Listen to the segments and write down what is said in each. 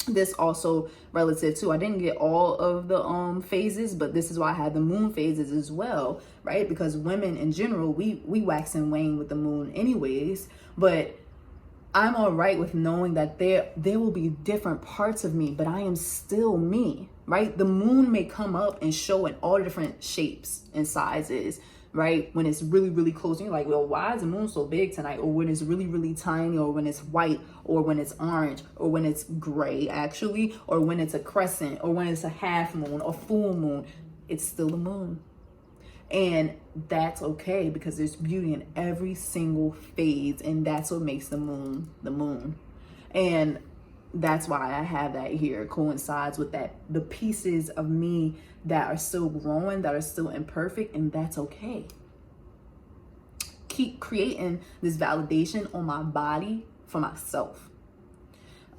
This also relative to, I didn't get all of the phases, but this is why I had the moon phases as well, right? Because women in general, we wax and wane with the moon anyways. But I'm all right with knowing that there will be different parts of me, but I am still me, right? The moon may come up and show in all different shapes and sizes, right? When it's really, really close, and you're like, well, why is the moon so big tonight? Or when it's really, really tiny, or when it's white, or when it's orange, or when it's gray, actually, or when it's a crescent, or when it's a half moon or full moon. It's still the moon. And that's okay, because there's beauty in every single phase, and that's what makes the moon the moon. And that's why I have that here. It coincides with that, the pieces of me that are still growing, that are still imperfect, and that's okay. Keep creating this validation on my body for myself.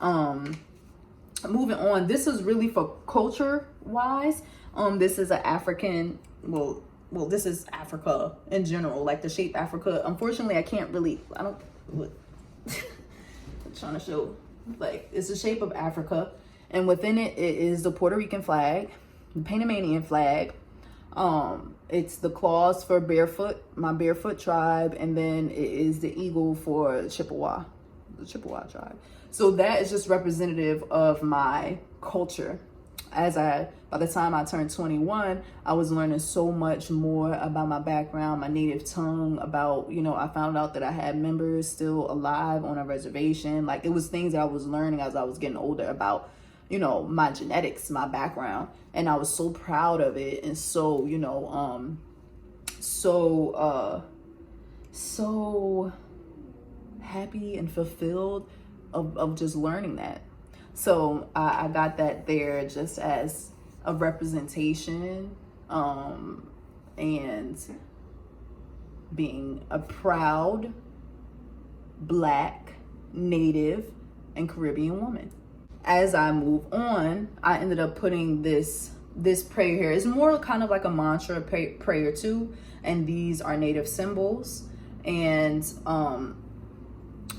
Moving on, this is really for culture wise. This is an African, well, this is Africa in general, like the shape Africa. Unfortunately, I can't really, I'm trying to show, like, it's the shape of Africa, and within it, it is the Puerto Rican flag, the Panamanian flag. It's the claws for barefoot, my barefoot tribe, and then it is the eagle for Chippewa, the Chippewa tribe. So that is just representative of my culture. By the time I turned 21, I was learning so much more about my background, my native tongue, about, I found out that I had members still alive on a reservation. Like, it was things that I was learning as I was getting older about, my genetics, my background. And I was so proud of it. And so, so happy and fulfilled of just learning that. So I got that there just as a representation, and being a proud Black, Native, and Caribbean woman. As I move on, I ended up putting this prayer here. It's more kind of like a mantra prayer too, and these are Native symbols, and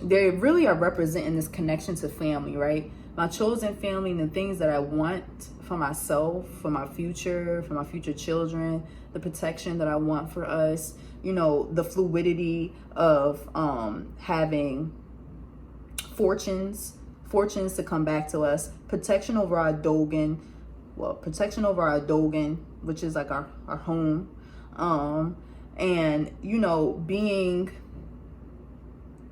they really are representing this connection to family, right? My chosen family, and the things that I want for myself, for my future children, the protection that I want for us, the fluidity of having fortunes to come back to us, protection over our Dogen, which is like our home, and being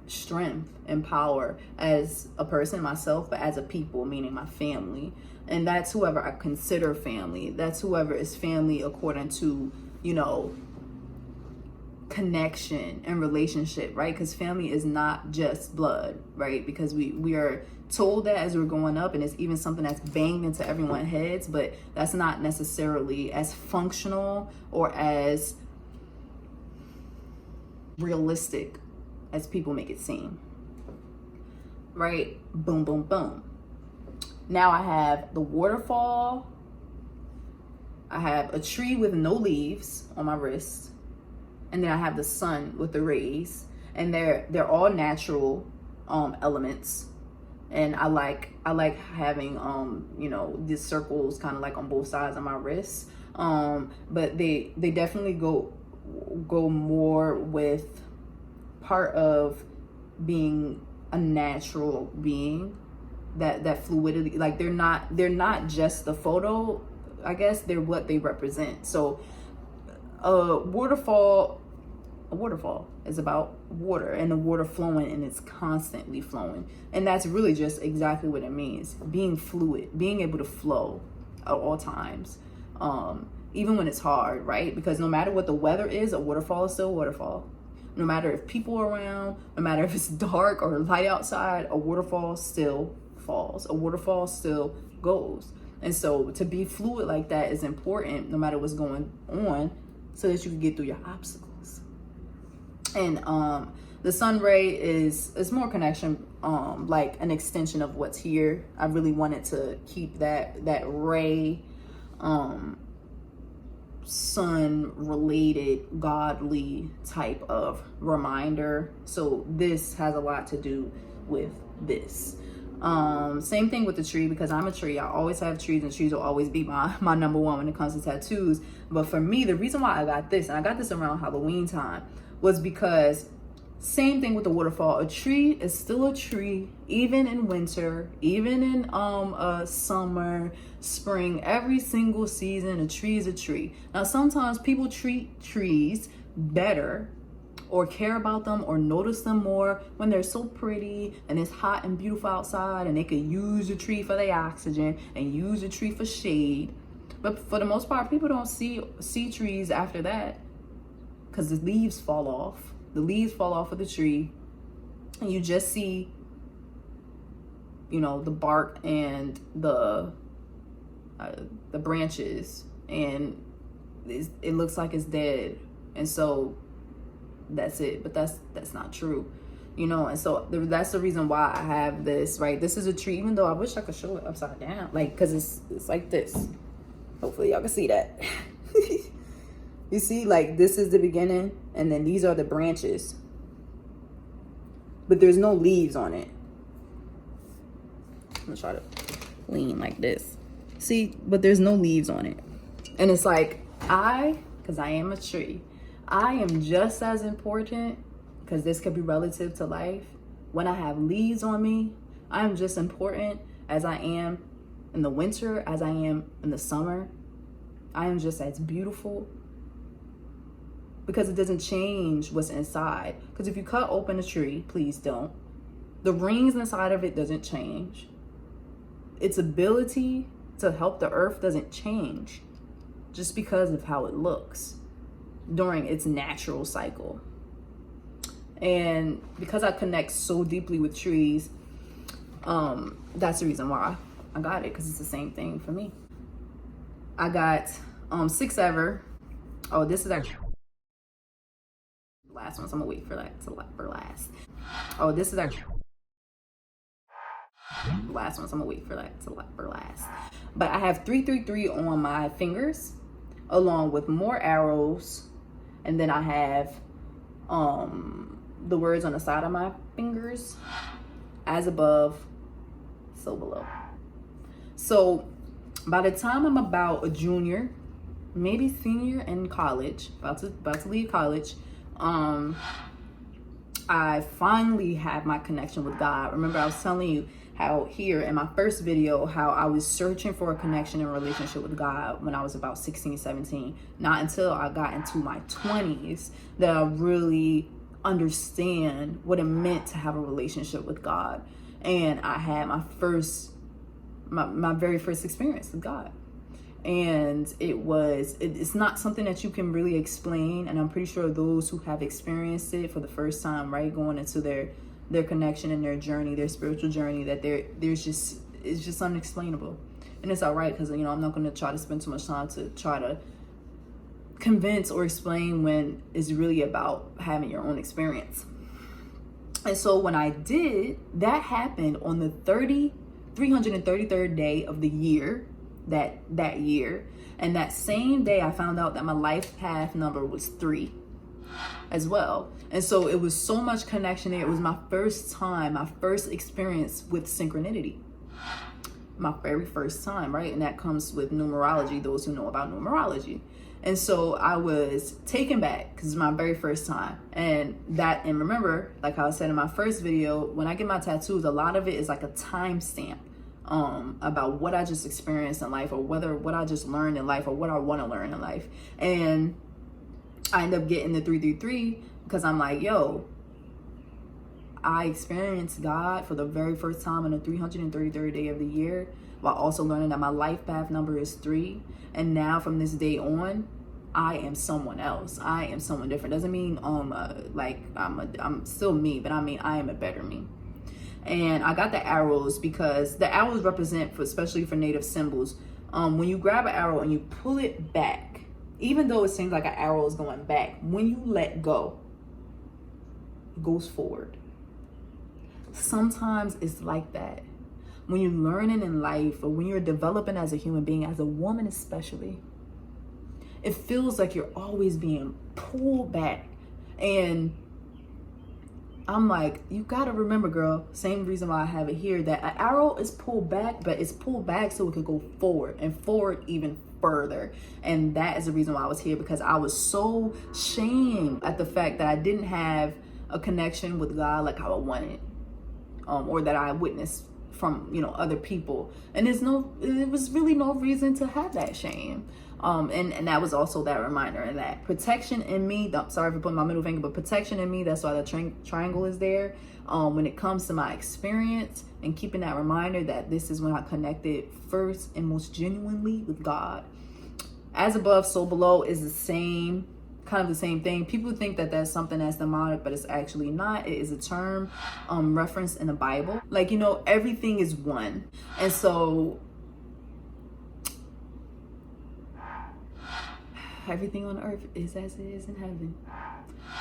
strength and power as a person, myself, but as a people, meaning my family. And that's whoever I consider family. That's whoever is family according to, connection and relationship, right? Because family is not just blood, right? Because we are told that as we're growing up, and it's even something that's banged into everyone's heads, but that's not necessarily as functional or as realistic as people make it seem, right? Boom, boom, boom. Now I have the waterfall. I have a tree with no leaves on my wrist, and then I have the sun with the rays, and they're all natural elements. And I like having these circles kind of like on both sides of my wrists. But they definitely go more with part of being a natural being, that fluidity. Like, they're not just the photo, I guess, they're what they represent. So a waterfall is about water, and the water flowing, and it's constantly flowing. And that's really just exactly what it means, being fluid, being able to flow at all times, even when it's hard, right? Because no matter what the weather is, a waterfall is still a waterfall. No matter if people are around, no matter if it's dark or light outside, a waterfall still falls. A waterfall still goes. And so to be fluid like that is important, no matter what's going on, so that you can get through your obstacles. And the sun ray is more connection, like an extension of what's here. I really wanted to keep that ray, sun related, godly type of reminder. So this has a lot to do with this. Same thing with the tree, because I'm a tree. I always have trees, and trees will always be my number one when it comes to tattoos. But for me, the reason why I got this, and I got this around Halloween time, was because same thing with the waterfall. A tree is still a tree, even in winter, even in summer, spring, every single season, a tree is a tree. Now, sometimes people treat trees better or care about them or notice them more when they're so pretty and it's hot and beautiful outside, and they could use the tree for their oxygen and use the tree for shade. But for the most part, people don't see trees after that, because the leaves fall off. The leaves fall off of the tree, and you just see, you know, the bark and the branches, and it looks like it's dead. And so that's it. But that's not true, you know. And so that's the reason why I have this, right? This is a tree, even though I wish I could show it upside down, like, because it's like this. Hopefully y'all can see that. You see, like, this is the beginning, and then these are the branches, but there's no leaves on it. I'm gonna try to lean like this. See, but there's no leaves on it. And it's like, because I am a tree, I am just as important, because this could be relative to life. When I have leaves on me, I am just important as I am in the winter, as I am in the summer. I am just as beautiful, because it doesn't change what's inside. Because if you cut open a tree, please don't, the rings inside of it doesn't change. Its ability to help the earth doesn't change just because of how it looks during its natural cycle. And because I connect so deeply with trees, that's the reason why I got it, because it's the same thing for me. I got 6 ever. Oh, this is actually last one, so I'm gonna wait for that for last. Oh, this is actually last one, so I'm gonna wait for that for last. But I have 333 on my fingers, along with more arrows, and then I have the words on the side of my fingers: as above, so below. So by the time I'm about a junior, maybe senior in college, about to leave college, I finally had my connection with God. Remember, I was telling you how here in my first video, how I was searching for a connection and relationship with God when I was about 16, 17. Not until I got into my 20s that I really understand what it meant to have a relationship with God. And I had my very first experience with God. And it's not something that you can really explain. And I'm pretty sure those who have experienced it for the first time, right, going into their connection and their journey, their spiritual journey, that it's just unexplainable. And it's all right, because, you know, I'm not going to try to spend too much time to try to convince or explain when it's really about having your own experience. And so when I did, that happened on the 333rd day of the year, that year. And that same day I found out that my life path number was 3 as well. And so it was so much connection there. It was my first time, my first experience with synchronicity, my very first time, right? And that comes with numerology, those who know about numerology. And so I was taken back, because it's my very first time. And remember, like I said in my first video, when I get my tattoos, a lot of it is like a timestamp about what I just experienced in life, or what I just learned in life, or what I want to learn in life. And I end up getting the 333 because I'm like, yo, I experienced God for the very first time on the 333rd day of the year, while also learning that my life path number is 3. And now from this day on, I am someone else. I am someone different. Doesn't mean like I'm still me, but I mean I am a better me. And I got the arrows because the arrows represent, especially for native symbols, when you grab an arrow and you pull it back, even though it seems like an arrow is going back, when you let go, it goes forward. Sometimes it's like that. When you're learning in life, or when you're developing as a human being, as a woman especially, it feels like you're always being pulled back. And I'm like, you gotta remember, girl, same reason why I have it here, that an arrow is pulled back, but it's pulled back so it can go forward and forward even further. And that is the reason why I was here, because I was so shamed at the fact that I didn't have a connection with God like how I wanted, or that I witnessed from, you know, other people. And it was really no reason to have that shame. And that was also that reminder, and that protection in me, sorry for putting my middle finger, but protection in me, that's why the triangle is there. When it comes to my experience, and keeping that reminder that this is when I connected first and most genuinely with God. As above, so below is the same, kind of the same thing. People think that that's something that's demonic, but it's actually not. It is a term referenced in the Bible. Like, you know, everything is one. And so everything on earth is as it is in heaven.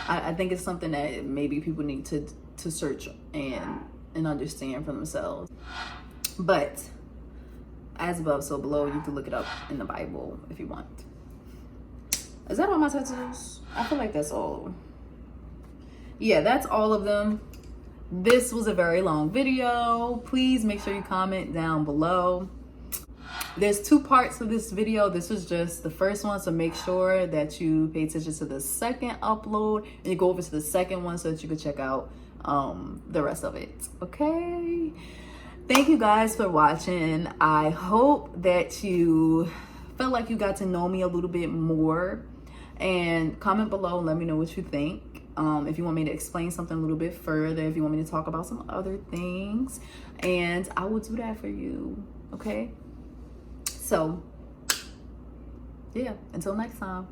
I think it's something that maybe people need to search and understand for themselves. But as above, so below, you can look it up in the Bible if you want. Is that all my tattoos? I feel like that's all. Yeah, that's all of them. This was a very long video. Please make sure you comment down below. There's 2 parts of this video. This was just the first one, so make sure that you pay attention to the second upload and you go over to the second one so that you can check out the rest of it. Okay, thank you guys for watching. I hope that you felt like you got to know me a little bit more, and comment below and let me know what you think. If you want me to explain something a little bit further, if you want me to talk about some other things, and I will do that for you. Okay, so yeah, until next time.